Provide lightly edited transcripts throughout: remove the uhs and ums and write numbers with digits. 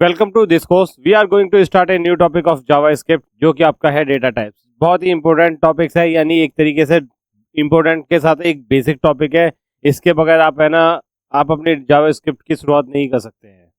Welcome to this course. We are going to start a new topic of JavaScript जो कि आपका है data types. बहुत ही important topics है, यानी एक तरीके से इंपॉर्टेंट के साथ एक बेसिक टॉपिक है। इसके बगैर आप है ना आप अपनी जावास्क्रिप्ट की शुरुआत नहीं कर सकते हैं।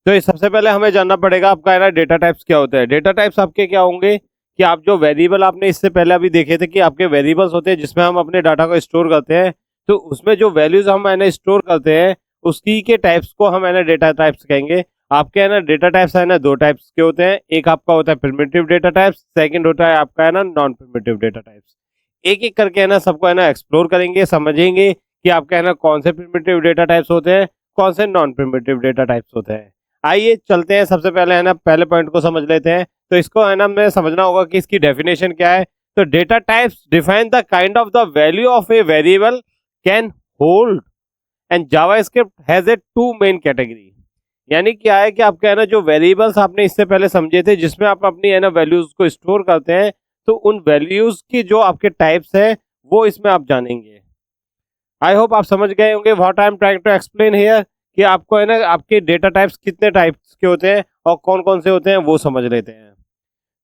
तो इस सबसे पहले हमें जानना पड़ेगा आपका है ना डेटा टाइप्स क्या होता है। डेटा टाइप्स आपके क्या होंगे कि आप जो वेरिएबल आपने इससे पहले अभी देखे थे कि आपके वेरिएबल्स होते हैं जिसमें हम अपने डाटा को स्टोर करते हैं, तो उसमें जो वैल्यूज हम है ना स्टोर करते हैं उसकी के टाइप्स को हम है ना डेटा टाइप्स कहेंगे। आपके है ना डेटा टाइप्स है ना दो टाइप्स के होते हैं। एक आपका होता है प्रिमिटिव डेटा टाइप्स, सेकंड होता है आपका है ना नॉन प्रिमिटिव डेटा टाइप्स। एक एक करके है ना सबको है ना एक्सप्लोर करेंगे, समझेंगे कि आपके है ना कौन से प्रिमिटिव डेटा टाइप्स होते हैं, कौन से नॉन प्रिमिटिव डेटा टाइप्स होते हैं। आइए चलते हैं, सबसे पहले है ना पहले पॉइंट को समझ लेते हैं। तो इसको है ना हमें समझना होगा कि इसकी डेफिनेशन क्या है। तो data types define the kind of the value of a variable can hold and JavaScript has a two main category. यानी क्या है कि आपके है ना जो वेरिएबल्स आपने इससे पहले समझे थे जिसमें आप अपनी है ना वैल्यूज को स्टोर करते हैं, तो उन वैल्यूज की जो आपके टाइप्स है वो इसमें आप जानेंगे। आई होप आप समझ गए होंगे what I am trying to explain here, कि आपको है ना आपके डेटा टाइप्स कितने टाइप्स के होते हैं और कौन कौन से होते हैं वो समझ लेते हैं।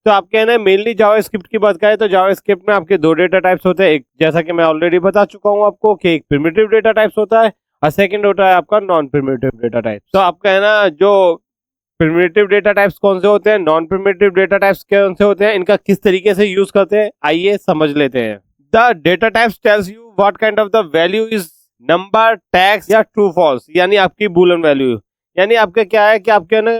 तो आपके है ना मेनली जावास्क्रिप्ट की बात करें तो जावास्क्रिप्ट में आपके दो डेटा टाइप्स होते हैं। एक जैसा कि मैं ऑलरेडी बता चुका हूं आपको कि एक प्रिमिटिव डेटा टाइप्स होता है और सेकंड होता है आपका नॉन प्रिमिटिव डेटा टाइप। तो आपका है ना जो प्रिमिटिव डेटा टाइप्स कौन से होते हैं, नॉन प्रिमिटिव डेटा टाइप्स कौन से होते हैं, इनका किस तरीके से यूज करते हैं आइए समझ लेते हैं। The data types tells you what kind of the value is number, tax या ट्रू फॉल्स, यानी आपकी बूलियन वैल्यू। यानी आपका क्या है कि आपके ना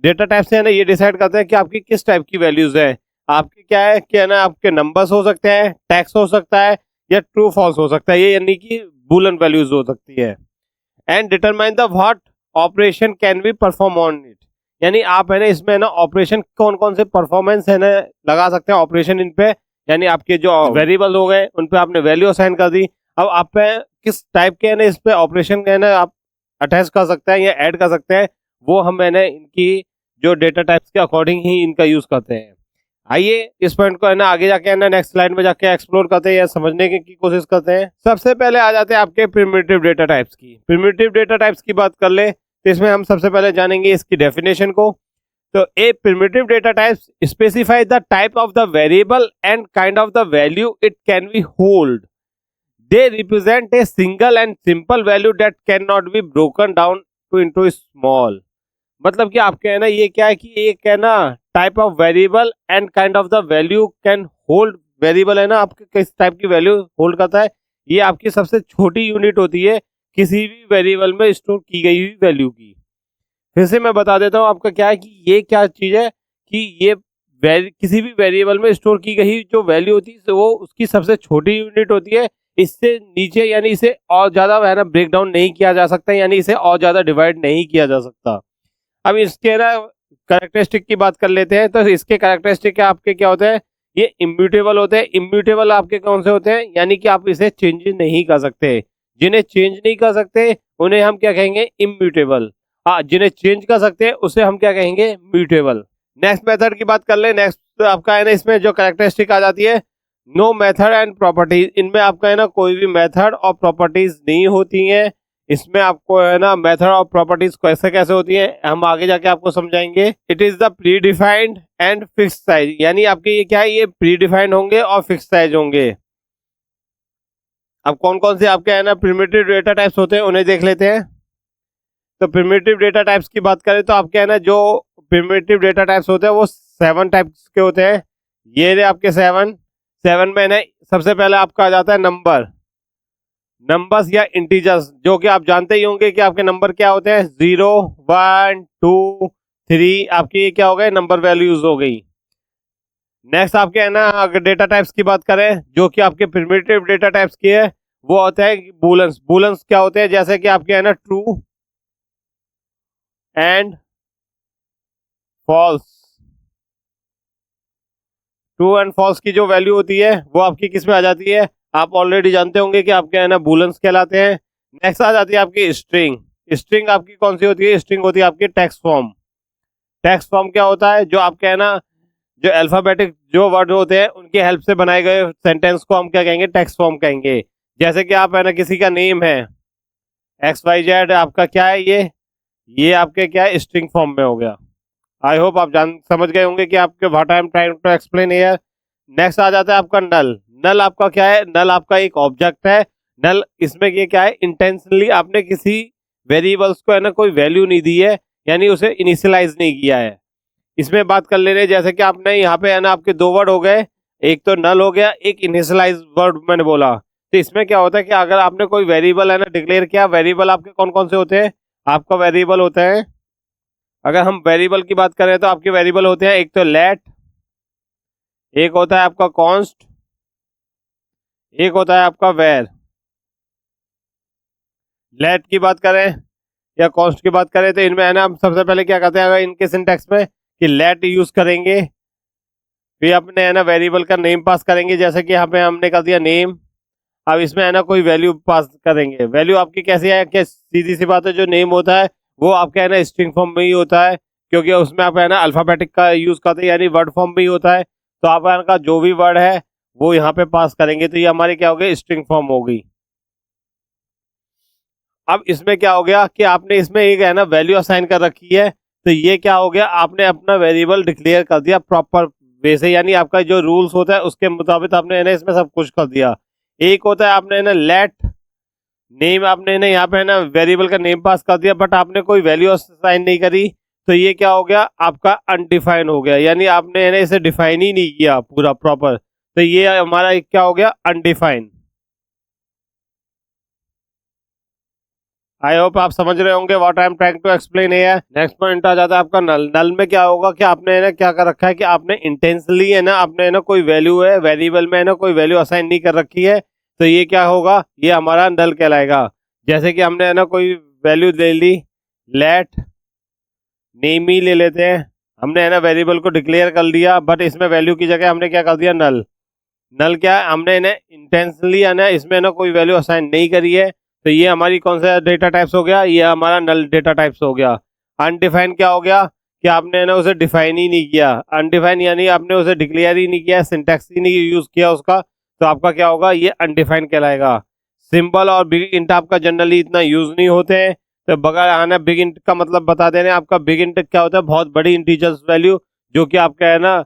डेटा टाइप से है ना ये डिसाइड करते हैं कि आपकी किस टाइप की वैल्यूज है। आपकी क्या है कि है ना आपके नंबर्स हो सकते हैं, टैक्स हो सकता है या ट्रू फॉल्स हो सकता है, ये यानी कि बूलियन वैल्यूज हो सकती है। And determine the what operation can be perform on it, यानी आप है ना इसमें ना ऑपरेशन कौन कौन से परफॉर्मेंस है ना लगा सकते हैं ऑपरेशन इन पे। यानी आपके जो वेरिएबल हो गए उन पे आपने वैल्यू असाइन कर दी, अब आप पे किस टाइप के है ना इस पे ऑपरेशन है ना आप अटैच कर सकते हैं या ऐड कर सकते हैं, वो हम है ना इनकी जो डेटा टाइप्स के अकॉर्डिंग ही इनका यूज करते हैं। आइए इस पॉइंट को है ना आगे जाके है ना नेक्स्ट स्लाइड में जाके एक्सप्लोर करते हैं या समझने की कोशिश करते हैं। सबसे पहले आ जाते हैं आपके प्रिमिटिव डेटा टाइप्स की। प्रिमिटिव डेटा टाइप्स की बात कर ले तो इसमें हम सबसे पहले जानेंगे इसकी डेफिनेशन को। तो a primitive data types specify the type of the variable and kind of the value it can be hold. They represent a single and simple value that cannot be broken down to into small। मतलब कि आपके है ना ये क्या है कि एक है ना type of variable and kind of the value can hold. Variable है ना आपके किस टाइप की वैल्यू होल्ड करता है, ये आपकी सबसे छोटी यूनिट होती है किसी भी वेरिएबल में स्टोर की गई हुई वैल्यू की। फिर से मैं बता देता हूँ आपका क्या है कि ये क्या चीज है कि ये किसी भी वेरिएबल में स्टोर की गई जो वैल्यू होती है वो उसकी सबसे छोटी यूनिट होती है। इससे नीचे यानी इसे और ज्यादा है ना ब्रेक डाउन नहीं किया जा सकता, यानी इसे और ज्यादा डिवाइड नहीं किया जा सकता। अब इसके ना कैरेक्टरिस्टिक की बात कर लेते हैं। तो इसके कैरेक्टरिस्टिक आपके क्या होते हैं, ये इम्यूटेबल होते हैं। इम्यूटेबल आपके कौन से होते हैं, यानी कि आप इसे चेंज नहीं कर सकते। जिन्हें चेंज नहीं कर सकते उन्हें हम क्या कहेंगे, इम्यूटेबल। हाँ, जिन्हें चेंज कर सकते हैं उसे हम क्या कहेंगे, म्यूटेबल। नेक्स्ट मेथड की बात कर ले। नेक्स्ट आपका है ना इसमें जो कैरेक्टरिस्टिक आ जाती है, नो मेथड एंड प्रॉपर्टीज। इनमें आपका है ना कोई भी मेथड और प्रॉपर्टीज नहीं होती हैं। इसमें आपको है ना मेथड और प्रॉपर्टीज कैसे कैसे होती है हम आगे जाके आपको समझाएंगे। It is the pre defined and fix size, यानी आपके ये क्या है, ये प्री डिफाइंड होंगे और फिक्स साइज होंगे। अब कौन कौन से आपके है ना प्रिमिटिव डेटा टाइप्स होते हैं उन्हें देख लेते हैं। तो प्रिमिटिव डेटा टाइप्स की बात करें तो आपके है ना जो प्रिमिटिव डेटा टाइप्स होते हैं वो 7 टाइप्स के होते हैं। ये रहे आपके 7 में ना सबसे पहले आपका आ जाता है नंबर, नंबर्स या इंटीजर्स, जो कि आप जानते ही होंगे कि आपके नंबर क्या होते हैं, 0 1 2 3। आपकी ये क्या हो गए, नंबर वैल्यूज हो गई। नेक्स्ट आपके है ना अगर डेटा टाइप्स की बात करें जो कि आपके प्रिमिटिव डेटा टाइप्स की है वो होता है बूलन्स। बूलन्स क्या होते हैं, जैसे कि आपके है ना true and false. True and false की जो वैल्यू होती है वो आपकी किस में आ जाती है, आप ऑलरेडी जानते होंगे कि आपके है ना बूलन्स कहलाते हैं। नेक्स्ट आ जाती है आपकी स्ट्रिंग। स्ट्रिंग आपकी कौन सी होती है, स्ट्रिंग होती है आपकी टेक्स्ट फॉर्म। टेक्स्ट फॉर्म क्या होता है, जो आपके है ना जो अल्फाबेटिक जो वर्ड होते हैं उनकी हेल्प से बनाए गए सेंटेंस को हम क्या कहेंगे, टेक्स्ट फॉर्म कहेंगे। जैसे कि आप है ना किसी का नेम है XYZ, आपका क्या है ये आपके क्या है, स्ट्रिंग फॉर्म में हो गया। आई होप आप समझ गए होंगे कि आपके what I am trying to explain here. Next आ जाता है आपका नल। नल आपका क्या है, नल आपका एक ऑब्जेक्ट है। नल इसमें ये क्या है, इंटेंशनली आपने किसी वेरिएबल्स को है ना कोई वैल्यू नहीं दी है, यानी उसे इनिशियलाइज नहीं किया है। इसमें बात कर ले रहे हैं जैसे कि आपने यहाँ पे है ना आपके दो वर्ड हो गए, एक तो नल हो गया, एक इनिशियलाइज वर्ड मैंने बोला। तो इसमें क्या होता है कि अगर आपने कोई वेरिएबल है ना डिक्लेयर किया, वेरिएबल आपके कौन कौन से होते हैं, आपका वेरिएबल होते हैं, अगर हम वेरिएबल की बात करें तो आपके वेरिएबल होते हैं एक तो लेट, एक होता है आपका कॉन्स्ट, एक होता है आपका वेर। लेट की बात करें या कॉन्स्ट की बात करें तो इनमें है ना हम सबसे पहले क्या करते हैं, अगर इनके सिंटैक्स में कि लेट यूज करेंगे, फिर अपने है ना वेरिएबल का नेम पास करेंगे, जैसे कि यहाँ पे हमने कर दिया नेम। अब इसमें है ना कोई वैल्यू पास करेंगे, वैल्यू आपकी कैसी है, क्या सीधी सी बात है, जो नेम होता है वो आपका है ना स्ट्रिंग फॉर्म में ही होता है, क्योंकि उसमें आप है ना अल्फाबेटिक का यूज करते हैं, यानी वर्ड फॉर्म में ही होता है। तो आपका जो भी वर्ड है वो यहाँ पे पास करेंगे, तो ये हमारी क्या हो गई, स्ट्रिंग फॉर्म हो गई। अब इसमें क्या हो गया कि आपने इसमें एक है ना वैल्यू असाइन कर रखी है, तो ये क्या हो गया, आपने अपना वेरिएबल डिक्लेयर कर दिया प्रॉपर वे से, यानी आपका जो रूल्स होता है उसके मुताबिक आपने है ना इसमें सब कुछ कर दिया। एक होता है आपने है ना लेट नेम, आपने ना यहाँ पे है ना वेरिएबल का नेम पास कर दिया, बट आपने कोई वैल्यू असाइन नहीं करी, तो ये क्या हो गया, आपका अनडिफाइन हो गया, यानी आपने है ना इसे डिफाइन ही नहीं किया पूरा प्रॉपर, तो ये हमारा क्या हो गया, अनडिफाइन। आई होप आप समझ रहे होंगे what I am trying to explain है। नेक्स्ट पॉइंट आ जाता है आपका नल। नल में क्या होगा कि आपने है ना क्या कर रखा है कि आपने इंटेंशनली है ना आपने है ना कोई वैल्यू है वेरिएबल में है ना कोई वैल्यू असाइन नहीं कर रखी है, तो ये क्या होगा, ये हमारा नल कहलाएगा। जैसे कि हमने है ना कोई वैल्यू ले ली, लेट नेम ही ले लेते हैं, हमने है ना वेरिएबल को डिक्लेयर कर लिया, बट इसमें वैल्यू की जगह हमने क्या कर दिया, नल। नल क्या है, हमने इन्हें इंटेंशनली है ना इसमें ना कोई वैल्यू असाइन नहीं करी है, तो ये हमारी कौन सा डेटा टाइप्स हो गया, ये हमारा नल डेटा टाइप्स हो गया। अनडिफाइन क्या हो गया कि आपने ना उसे डिफाइन ही नहीं किया, अनडिफाइन यानी आपने उसे डिक्लेयर ही नहीं किया, सिंटैक्स ही नहीं यूज किया उसका, तो आपका क्या होगा, ये अनडिफाइन कहलाएगा। सिंबल और बिग इंट आपका जनरली इतना यूज नहीं होते हैं, तो बगैर आना बिग इंट का मतलब बता दे रहे हैं, आपका बिग इंट क्या होता है, बहुत बड़ी इंटीजर्स वैल्यू, जो कि आपका है ना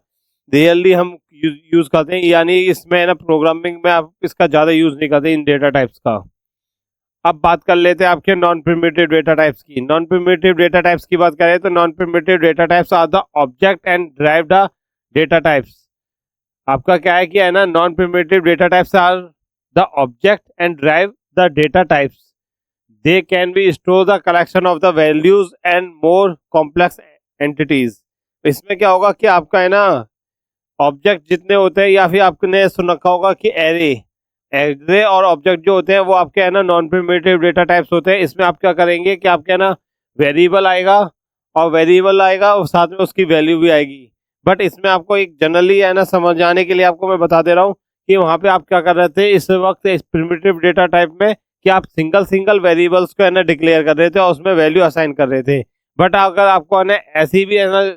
रियली हम यूज करते हैं, यानी इसमें है ना प्रोग्रामिंग में आप इसका ज़्यादा यूज नहीं करते इन डेटा टाइप्स का। अब बात कर लेते हैं आपके नॉन प्रिमिटिव डेटा टाइप्स की। नॉन प्रिमिटिव डेटा टाइप्स की बात करें तो non primitive data types are the object and derived data types. आपका क्या है कि है ना non primitive data types are the object and drive the data types, they can be store the collection of the values and more complex entities. इसमें क्या होगा कि आपका है ना ऑब्जेक्ट जितने होते हैं, या फिर आपने सुन रखा होगा कि एरे, एरे और ऑब्जेक्ट जो होते हैं वो आपके है ना नॉन प्रिमिटिव डेटा टाइप्स होते हैं। इसमें आप क्या करेंगे कि आपके है ना वेरिएबल आएगा, और वेरिएबल आएगा और साथ में उसकी वैल्यू भी आएगी, बट इसमें आपको एक जनरली है ना समझ आने के लिए आपको मैं बता दे रहा हूँ कि वहाँ पे आप क्या कर रहे थे इस वक्त इस प्रिमिटिव डेटा टाइप में, कि आप सिंगल सिंगल वेरिएबल्स को है ना डिक्लेयर कर रहे थे और उसमें वैल्यू असाइन कर रहे थे। बट अगर आपको है ना ऐसी भी है ना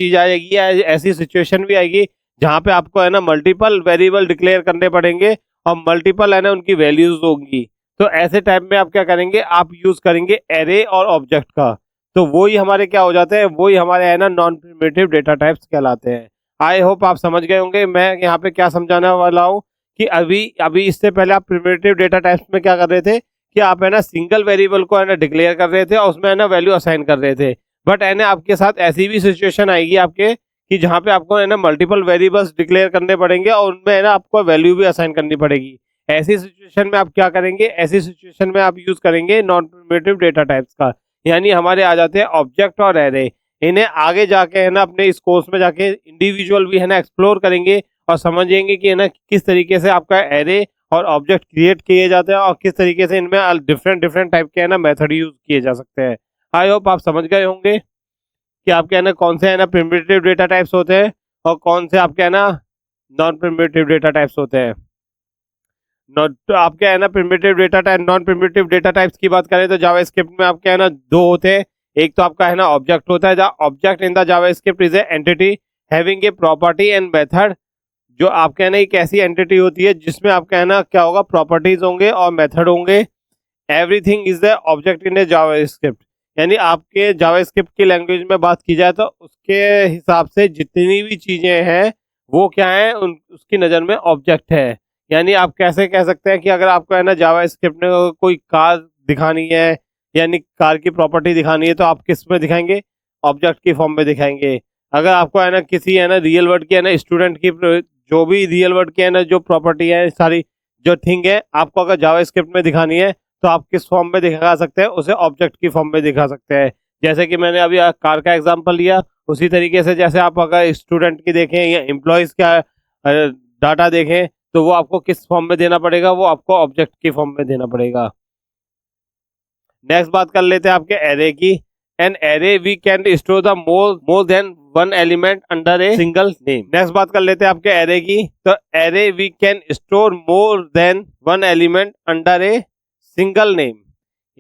चीज आएगी या ऐसी सिचुएशन भी आएगी जहाँ पे आपको है ना मल्टीपल वेरिएबल डिक्लेयर करने पड़ेंगे और मल्टीपल है ना उनकी वैल्यूज होंगी, तो ऐसे टाइप में आप क्या करेंगे, आप यूज करेंगे एरे और ऑब्जेक्ट का, तो वो ही हमारे क्या हो जाते हैं, वो ही हमारे है ना नॉन प्रिमिटिव डेटा टाइप्स कहलाते हैं। आई होप आप समझ गए होंगे मैं यहाँ पे क्या समझाने वाला हूँ, कि अभी अभी इससे पहले आप प्रिमिटिव डेटा टाइप्स में क्या कर रहे थे कि आप है ना सिंगल वेरिएबल को है ना डिक्लेयर कर रहे थे और उसमें है ना वैल्यू असाइन कर रहे थे, बट है ना आपके साथ ऐसी भी सिचुएशन आएगी आपके कि जहाँ पे आपको है ना मल्टीपल वेरिएबल्स डिक्लेयर करने पड़ेंगे और उनमें है ना आपको वैल्यू भी असाइन करनी पड़ेगी। ऐसी सिचुएशन में आप क्या करेंगे, ऐसी सिचुएशन में आप यूज करेंगे नॉन प्रिमिटिव डेटा टाइप्स का, यानी हमारे आ जाते हैं ऑब्जेक्ट और एरे। इन्हें आगे जाके है ना अपने इस कोर्स में जाके इंडिविजुअल भी है ना एक्सप्लोर करेंगे और समझेंगे कि है ना किस तरीके से आपका एरे और ऑब्जेक्ट क्रिएट किए जाते हैं और किस तरीके से इनमें डिफरेंट डिफरेंट टाइप के है ना मेथड यूज किए जा सकते हैं। आई होप आप समझ गए होंगे कि आपके है ना कौन से है ना प्रिमिटिव डेटा टाइप्स होते हैं और कौन से आपके है ना नॉन प्रिमिटिव डेटा टाइप्स होते हैं। तो आपके है ना primitive data type, non primitive data types की बात करें तो जावास्क्रिप्ट में आपके है ना दो होते हैं। एक तो आपका है ना ऑब्जेक्ट होता है, object in the JavaScript is a entity having a property and method. जो आपके है ना एक ऐसी एंटिटी होती है जिसमें आपका है ना क्या होगा, प्रॉपर्टीज होंगे और मेथड होंगे। Everything is the object in A JavaScript, यानी आपके जावास्क्रिप्ट की लैंग्वेज में बात की जाए तो उसके हिसाब से जितनी भी चीजें हैं वो क्या है, उसकी नज़र में ऑब्जेक्ट है। यानी आप कैसे कह सकते हैं कि अगर आपको है ना जावास्क्रिप्ट में कोई कार दिखानी है, यानी कार की प्रॉपर्टी दिखानी है, तो आप किस में दिखाएंगे, ऑब्जेक्ट की फॉर्म में दिखाएंगे। अगर आपको है ना किसी है ना रियल वर्ड की है ना स्टूडेंट की जो भी रियल वर्ड की है ना जो प्रॉपर्टी है, सारी जो थिंग है, आपको अगर जावास्क्रिप्ट में दिखानी है तो आप किस फॉर्म में दिखा सकते हैं, उसे ऑब्जेक्ट की फॉर्म में दिखा सकते हैं। जैसे कि मैंने अभी कार का एग्जांपल लिया, उसी तरीके से जैसे आप अगर स्टूडेंट की देखें या एम्प्लॉयज का डाटा देखें तो वो आपको किस फॉर्म में देना पड़ेगा, वो आपको ऑब्जेक्ट की फॉर्म में देना पड़ेगा। नेक्स्ट बात कर लेते हैं आपके एरे की। An array we can store the more than one element under a single name. Next बात कर लेते हैं आपके एरे की। तो array we can store more than one element under a single name.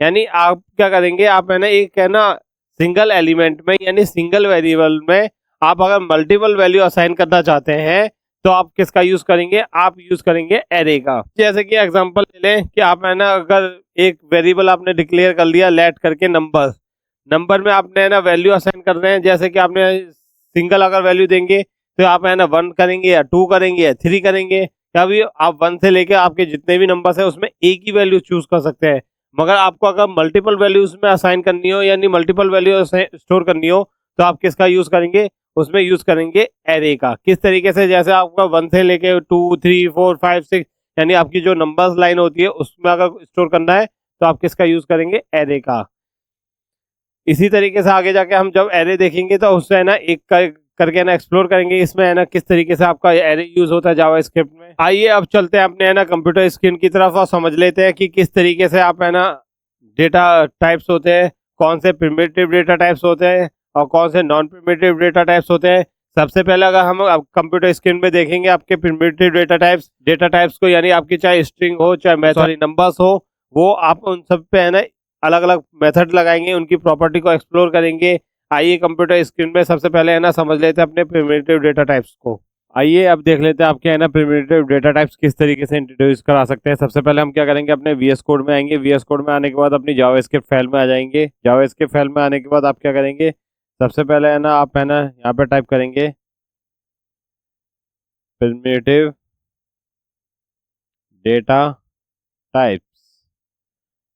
यानी आप क्या करेंगे, आप है ना एक है ना सिंगल एलिमेंट में यानी सिंगल वेरिएबल में आप अगर मल्टीपल वैल्यू असाइन करना चाहते हैं तो आप किसका यूज करेंगे, आप यूज करेंगे एरे का। जैसे कि एग्जांपल ले लें कि आप है ना अगर एक वेरिएबल आपने डिक्लेयर कर लिया लेट करके नंबर, नंबर में आपने है ना वैल्यू असाइन कर रहे हैं। जैसे कि आपने सिंगल अगर वैल्यू देंगे तो आप है ना 1 करेंगे या 2 करेंगे या 3 करेंगे, या भी आप 1 से लेकर आपके जितने भी नंबर्स है उसमें एक ही वैल्यू चूज कर सकते हैं। मगर आपको अगर मल्टीपल वैल्यूज में असाइन करनी हो यानी मल्टीपल वैल्यू स्टोर करनी हो तो आप किसका यूज करेंगे, उसमें यूज करेंगे एरे का। किस तरीके से, जैसे आपका 1 से लेके 2 3 4 5 6 यानी आपकी जो नंबर्स लाइन होती है उसमें अगर स्टोर करना है तो आप किसका यूज करेंगे, एरे का। इसी तरीके से आगे जाके हम जब एरे देखेंगे तो उससे है ना एक करके ना एक्सप्लोर करेंगे इसमें है ना किस तरीके से आपका एरे यूज होता है जावास्क्रिप्ट में। आइए अब चलते हैं अपने है ना कंप्यूटर स्क्रीन की तरफ और समझ लेते हैं कि किस तरीके से आप है ना डेटा टाइप्स होते हैं, कौन से प्रिमिटिव डेटा टाइप्स होते हैं और कौन से नॉन प्रिमिटिव डेटा टाइप्स होते हैं। सबसे पहले अगर हम कंप्यूटर स्क्रीन में देखेंगे आपके प्रिमिटिव डेटा टाइप्स को, यानी आपकी चाहे स्ट्रिंग हो चाहे सॉरी नंबर्स हो, वो आप उन सब पे है ना अलग अलग मेथड लगाएंगे, उनकी प्रॉपर्टी को एक्सप्लोर करेंगे। आइए कंप्यूटर स्क्रीन में सबसे पहले है ना समझ लेते हैं अपने प्रिमिटिव डेटा टाइप्स को। आइए अब देख लेते हैं आपके है ना प्रिमिटिव डेटा टाइप्स किस तरीके से इंट्रोड्यूस करा सकते हैं। सबसे पहले हम क्या करेंगे, अपने वीएस कोड में आएंगे। वीएस कोड में आने के बाद अपनी जावास्क्रिप्ट फाइल में आ जाएंगे। जावास्क्रिप्ट फाइल में आने के बाद आप क्या करेंगे, सबसे पहले है ना आप है ना यहाँ पे टाइप करेंगे प्रिमिटिव डेटा टाइप्स।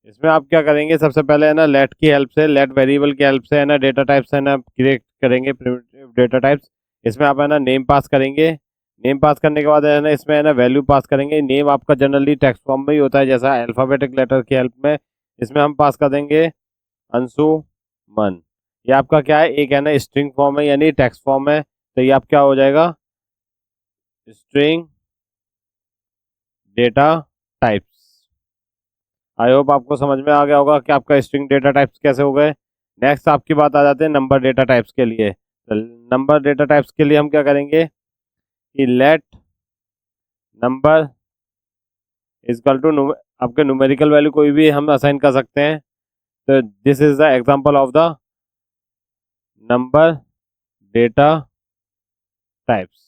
इसमें आप क्या करेंगे, सबसे पहले है ना लेट की हेल्प से, लेट वेरिएबल की हेल्प से है ना डेटा टाइप्स है ना क्रिएट करेंगे प्रिमिटिव डेटा टाइप्स। इसमें आप है ना नेम पास करेंगे। नेम पास करने के बाद है ना इसमें है ना वैल्यू पास करेंगे। नेम आपका जनरली टेक्स्ट फॉर्म में ही होता है जैसा अल्फाबेटिक लेटर की हेल्प में। इसमें हम पास कर देंगे अंशुमन। ये आपका क्या है, एक है ना स्ट्रिंग फॉर्म है यानी टेक्स्ट फॉर्म है, तो ये आप क्या हो जाएगा, string data types. I hope आपको समझ में आ गया होगा कि आपका स्ट्रिंग डेटा टाइप्स कैसे हो गए। नेक्स्ट आपकी बात आ जाते हैं नंबर डेटा टाइप्स के लिए। तो नंबर डेटा टाइप्स के लिए हम क्या करेंगे कि लेट नंबर इजकल टू आपके न्यूमेरिकल वैल्यू कोई भी हम असाइन कर सकते हैं। तो this is the example of the number data types.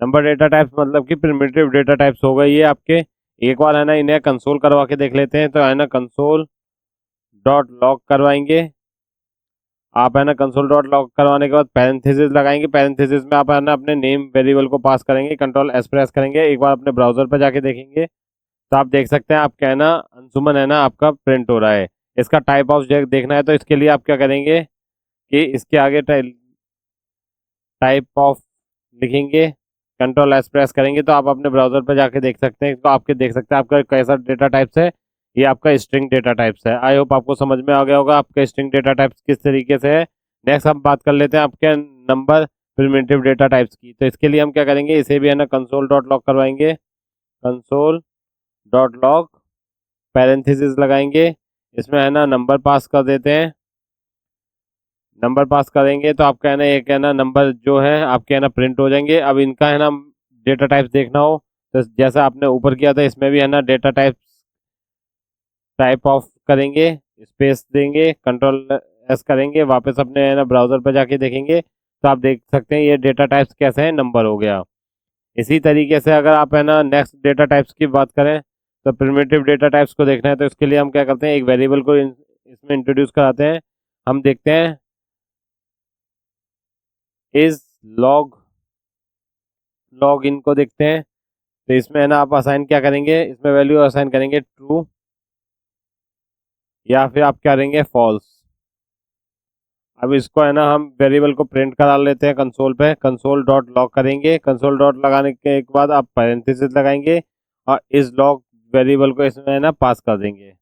Number data types मतलब कि प्रिमिटिव डेटा टाइप्स हो गए ये आपके। एक बार है ना इन्हें कंसोल करवा के देख लेते हैं। तो है ना कंसोल डॉट लॉग करवाएंगे। आप है ना कंसोल डॉट लॉग करवाने के बाद पैरेंथेसिस लगाएंगे। पैरेंथेसिस में आप है ना अपने नेम वेरिएबल को पास करेंगे, कंट्रोल एस प्रेस करेंगे। एक बार अपने ब्राउजर पर जाके देखेंगे तो आप देख सकते हैं आपका है ना अंशुमन है ना आपका प्रिंट हो रहा है। इसका टाइप ऑफ देखना है तो इसके लिए आप क्या करेंगे कि इसके आगे टाइप ऑफ लिखेंगे, कंट्रोल एस प्रेस करेंगे तो आप अपने ब्राउजर पर जाके देख सकते हैं। तो आपके देख सकते हैं आपका कैसा डेटा टाइप्स है, ये आपका स्ट्रिंग डेटा टाइप्स है। आई होप आपको समझ में आ गया होगा आपका स्ट्रिंग डेटा टाइप्स किस तरीके से है। नेक्स्ट हम बात कर लेते हैं आपके नंबर प्रिमिटिव डेटा टाइप्स की। तो इसके लिए हम क्या करेंगे, इसे भी है ना कंसोल डॉट लॉग करवाएंगे। कंसोल डॉट लॉग पैरेंथेसिस लगाएंगे। इसमें है ना नंबर पास कर देते हैं। नंबर पास करेंगे तो आपका है ना एक है ना नंबर जो है आपके है ना प्रिंट हो जाएंगे। अब इनका है ना डेटा टाइप्स देखना हो तो जैसा आपने ऊपर किया था इसमें भी है ना डेटा टाइप्स टाइप ऑफ करेंगे, स्पेस देंगे, कंट्रोल एस करेंगे, वापस अपने है ना ब्राउजर पर जाके देखेंगे तो आप देख सकते हैं ये डेटा टाइप्स कैसे हैं, नंबर हो गया। इसी तरीके से अगर आप है ना नेक्स्ट डेटा टाइप्स की बात करें तो प्रिमिटिव डेटा टाइप्स को देखना है तो इसके लिए हम क्या करते हैं, एक वेरिएबल को इसमें इंट्रोड्यूस कराते हैं। हम देखते हैं इज लॉग लॉग इन को देखते हैं। तो इसमें है ना आप असाइन क्या करेंगे, इसमें वैल्यू असाइन करेंगे ट्रू या फिर आप क्या करेंगे फॉल्स। अब इसको है ना हम वेरिएबल को प्रिंट करा लेते हैं कंसोल पे। कंसोल डॉट लॉग करेंगे, कंसोल डॉट लगाने के एक बाद आप पैरेंथेसिस लगाएंगे और इस लॉग वेरिएबल को इसमें है ना पास कर देंगे।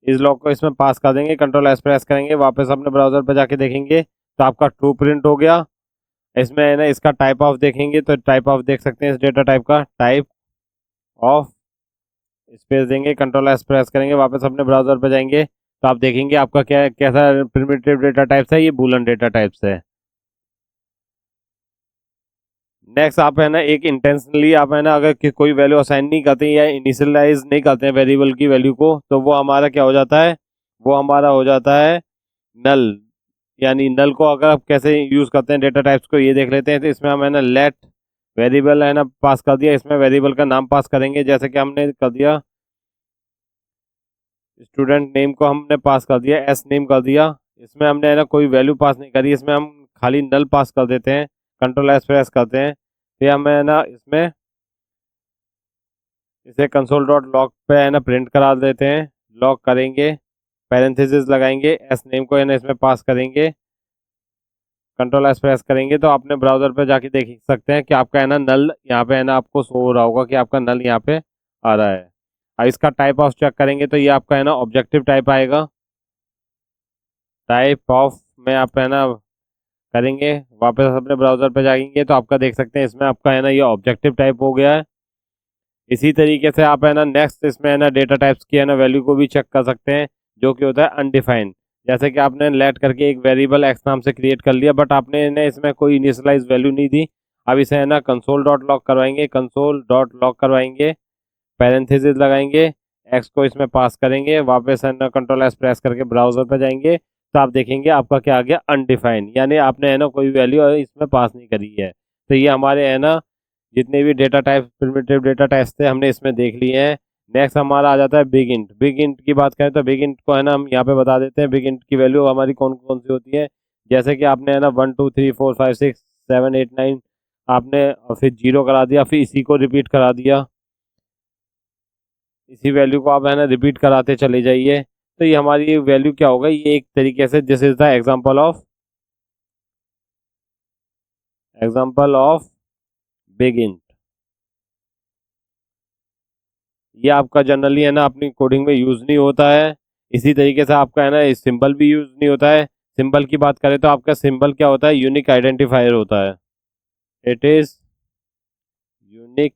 इस लॉग को इसमें पास कर देंगे, कंट्रोल एस प्रेस करेंगे, वापस अपने ब्राउजर पर जाके देखेंगे तो आपका ट्रू प्रिंट हो गया। इसमें है ना इसका टाइप ऑफ देखेंगे तो टाइप ऑफ देख सकते हैं इस डेटा टाइप का, टाइप ऑफ स्पेस देंगे, कंट्रोल एस प्रेस करेंगे, वापस अपने ब्राउजर पर जाएंगे तो आप देखेंगे आपका क्या कैसा प्रिमिटिव डेटा टाइप्स है, ये बूलन डेटा टाइप्स है। नेक्स्ट आप है ना एक इंटेंशनली आप है ना अगर कोई वैल्यू असाइन नहीं करते या इनिशियलाइज नहीं करते हैं वेरिएबल की वैल्यू को, तो वो हमारा क्या हो जाता है, वो हमारा हो जाता है नल। यानी नल को अगर आप कैसे यूज करते हैं डेटा टाइप्स को ये देख लेते हैं। तो इसमें हम है ना लेट वेरिएबल है ना पास कर दिया, इसमें वेरिएबल का नाम पास करेंगे, जैसे कि हमने कर दिया स्टूडेंट नेम को हमने पास कर दिया, एस नेम कर दिया। इसमें हमने है ना कोई वैल्यू पास नहीं करी, इसमें हम खाली नल पास कर देते हैं, कंट्रोल एस प्रेस करते हैं। फिर हम है ना इसमें इसे कंसोल डॉट लॉग पे है ना प्रिंट करा देते हैं, लॉग करेंगे, पैरेंथेसिस लगाएंगे, एस नेम को है ना इसमें पास करेंगे, कंट्रोल एस प्रेस करेंगे तो अपने ब्राउजर पे जाके देख सकते हैं कि आपका है ना नल यहाँ पे है ना आपको शो हो रहा होगा कि आपका नल यहाँ पे आ रहा है। अब इसका टाइप ऑफ चेक करेंगे तो ये आपका है ना ऑब्जेक्टिव टाइप आएगा। टाइप ऑफ में आप है ना करेंगे, वापस अपने ब्राउजर पे जाएंगे तो आपका देख सकते हैं इसमें आपका है ना ये ऑब्जेक्टिव टाइप हो गया है। इसी तरीके से आप है ना नेक्स्ट इसमें है ना डेटा टाइप्स की है ना वैल्यू को भी चेक कर सकते हैं, जो कि होता है अनडिफाइंड। जैसे कि आपने लेट करके एक वेरिएबल एक्स नाम से क्रिएट कर लिया, बट आपने ना इसमें कोई इनिशियलाइज वैल्यू नहीं दी। अब इसे है ना कंसोल डॉट लॉग करवाएंगे, कंसोल डॉट लॉग करवाएंगे, पैरेंथेसिस लगाएंगे, एक्स को इसमें पास करेंगे, वापस है ना कंट्रोल एस प्रेस करके ब्राउजर पर जाएंगे तो आप देखेंगे आपका क्या आ गया अनडिफाइंड, यानी आपने है ना कोई वैल्यू इसमें पास नहीं करी है। तो ये हमारे है ना जितने भी data type primitive data types थे हमने इसमें देख लिए हैं। नेक्स्ट हमारा आ जाता है बिग इंट। बिग इंट की बात करें तो बिग इंट को है ना हम यहाँ पे बता देते हैं बिग इंट की वैल्यू हमारी कौन कौन सी होती है। जैसे कि आपने है ना 1 2 3 4 5 6 7 8 9 आपने फिर जीरो करा दिया, फिर इसी को रिपीट करा दिया, इसी वैल्यू को आप है ना रिपीट कराते चले जाइए। तो ये हमारी वैल्यू क्या होगा, ये एक तरीके से this is the example of big int. ये आपका जनरली है ना अपनी कोडिंग में यूज नहीं होता है। इसी तरीके से आपका है ना सिंबल भी यूज नहीं होता है। सिंबल की बात करें तो आपका सिंबल क्या होता है, यूनिक आइडेंटिफायर होता है। It is unique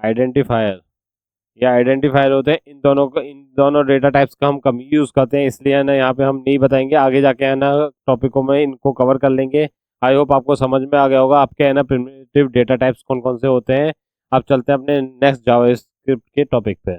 identifier. या आइडेंटिफायर होते हैं, इन दोनों डेटा टाइप्स का हम कम यूज करते हैं, इसलिए है ना यहाँ पे हम नहीं बताएंगे, आगे जाके है ना टॉपिकों में इनको कवर कर लेंगे। आई होप आपको समझ में आ गया होगा आपके है ना प्रिमिटिव डेटा टाइप्स कौन कौन से होते हैं। अब चलते हैं अपने नेक्स्ट जावास्क्रिप्ट के टॉपिक पे।